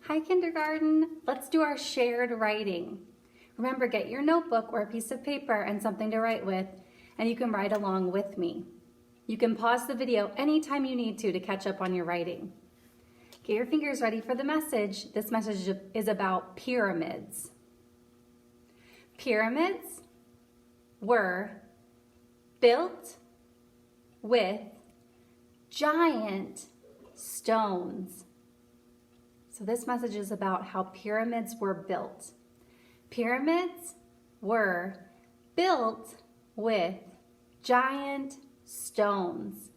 Hi, kindergarten. Let's do our shared writing. Remember, get your notebook or a piece of paper and something to write with, and you can write along with me. You can pause the video anytime you need to catch up on your writing. Get your fingers ready for the message. This message is about pyramids. Pyramids were built with giant stones. So this message is about how pyramids were built. Pyramids were built with giant stones.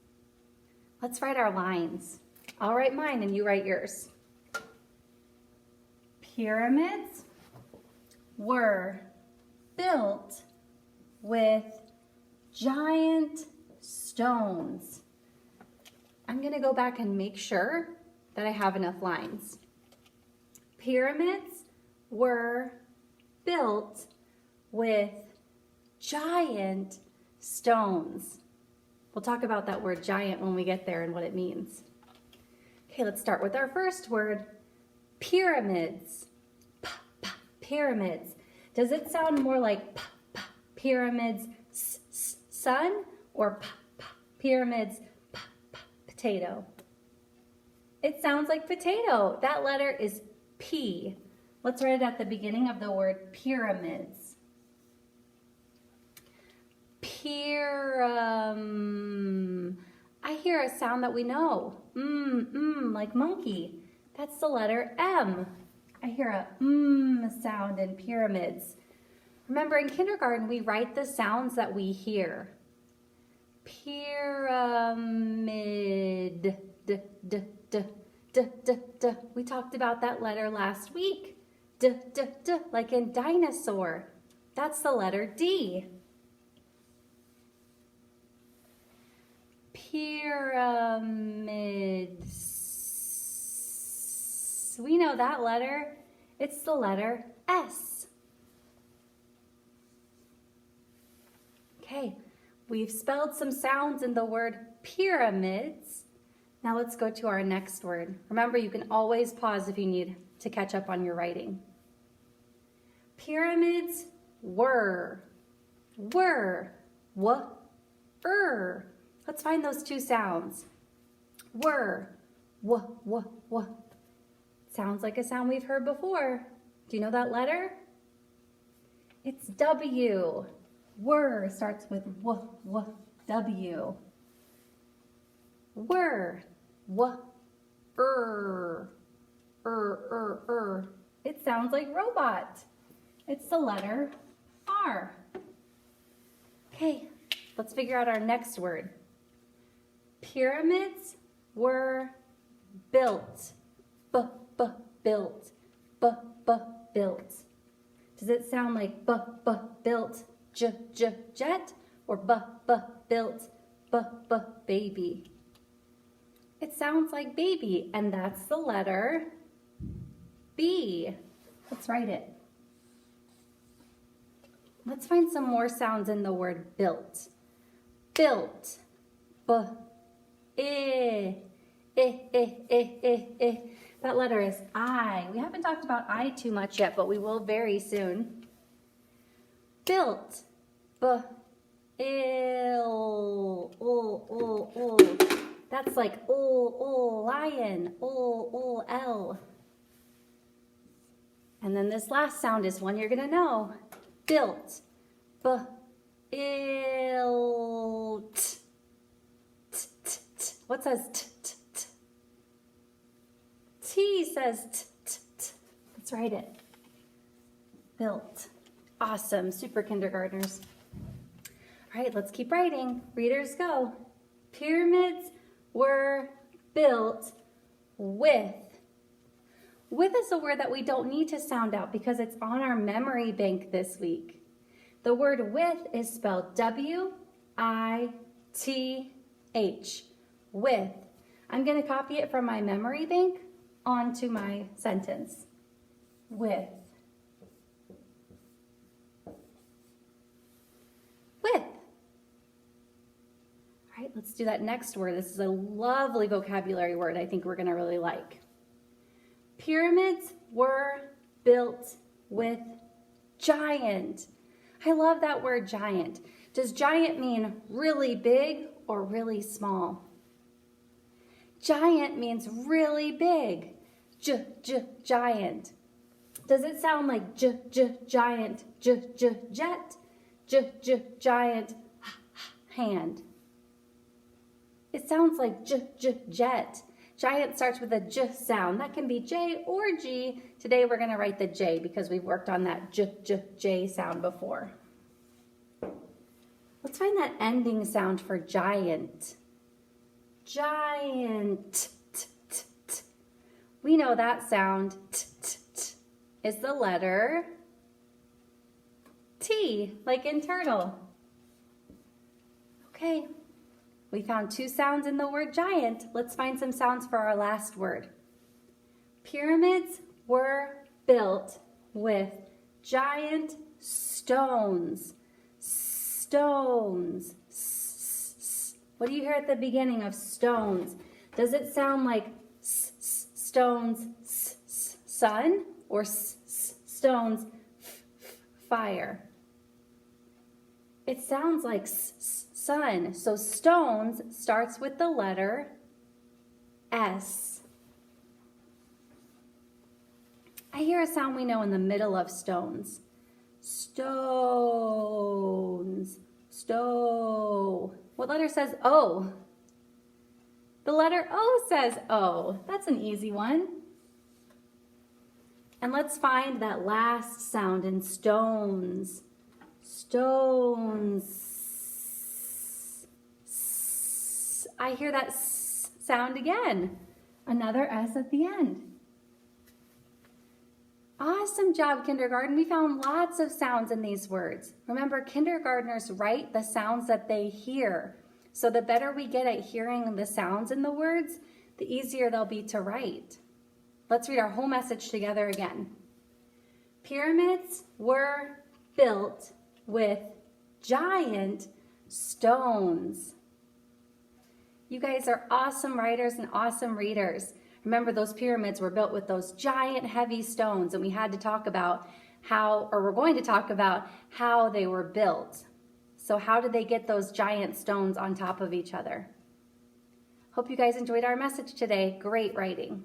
Let's write our lines. I'll write mine and you write yours. Pyramids were built with giant stones. I'm going to go back and make sure that I have enough lines. Pyramids were built with giant stones. We'll talk about that word giant when we get there and what it means. Okay, let's start with our first word, pyramids. Pyramids. Does it sound more like pyramids, sun, or pyramids, potato? It sounds like potato. That letter is P. Let's write it at the beginning of the word pyramids. I hear a sound that we know. Like monkey. That's the letter M. I hear a sound in pyramids. Remember, in kindergarten, we write the sounds that we hear. Pyramid. We talked about that letter last week. Like in dinosaur. That's the letter D. Pyramids. We know that letter. It's the letter S. Okay, we've spelled some sounds in the word pyramids. Now let's go to our next word. Remember, you can always pause if you need to catch up on your writing. Pyramids were. Let's find those two sounds. Were. Sounds like a sound we've heard before. Do you know that letter? It's W. Were starts with W. Were. It sounds like robot. It's the letter R. Okay, let's figure out our next word. Pyramids were built. Built. Built. Does it sound like built jet or built baby? It sounds like baby, and that's the letter B. Let's write it. Let's find some more sounds in the word built. Built. That letter is I. We haven't talked about I too much yet, but we will very soon. Built. That's like lion. L. And then this last sound is one you're gonna know. Built. What says t? T says t. Let's write it. Built. Awesome. Super kindergartners. All right, let's keep writing. Readers go. Pyramids were built with. With is a word that we don't need to sound out because it's on our memory bank this week. The word with is spelled W-I-T-H. With. I'm going to copy it from my memory bank onto my sentence. With. With. All right, let's do that next word. This is a lovely vocabulary word I think we're going to really like. Pyramids were built with giant. I love that word giant. Does giant mean really big or really small? Giant means really big. Giant. Does it sound like giant, jet, giant, hand? It sounds like jet. Giant starts with a j sound. That can be J or G. Today we're going to write the J because we've worked on that J sound before. Let's find that ending sound for giant. Giant. We know that sound is the letter T, like in turtle. Okay, we found 2 sounds in the word giant. Let's find some sounds for our last word. Pyramids were built with giant stones. Stones. What do you hear at the beginning of stones? Does it sound like stones, sun, or stones, fire? It sounds like sun. So stones starts with the letter S. I hear a sound we know in the middle of stones. Stones. What letter says O? The letter O says O. That's an easy one. And let's find that last sound in stones. Stones. I hear that sound again. Another S at the end. Awesome job, kindergarten. We found lots of sounds in these words. Remember, kindergartners write the sounds that they hear. So the better we get at hearing the sounds in the words, the easier they'll be to write. Let's read our whole message together again. Pyramids were built with giant stones. You guys are awesome writers and awesome readers. Remember, those pyramids were built with those giant heavy stones, and we had to talk about we're going to talk about how they were built. So how did they get those giant stones on top of each other? Hope you guys enjoyed our message today. Great writing.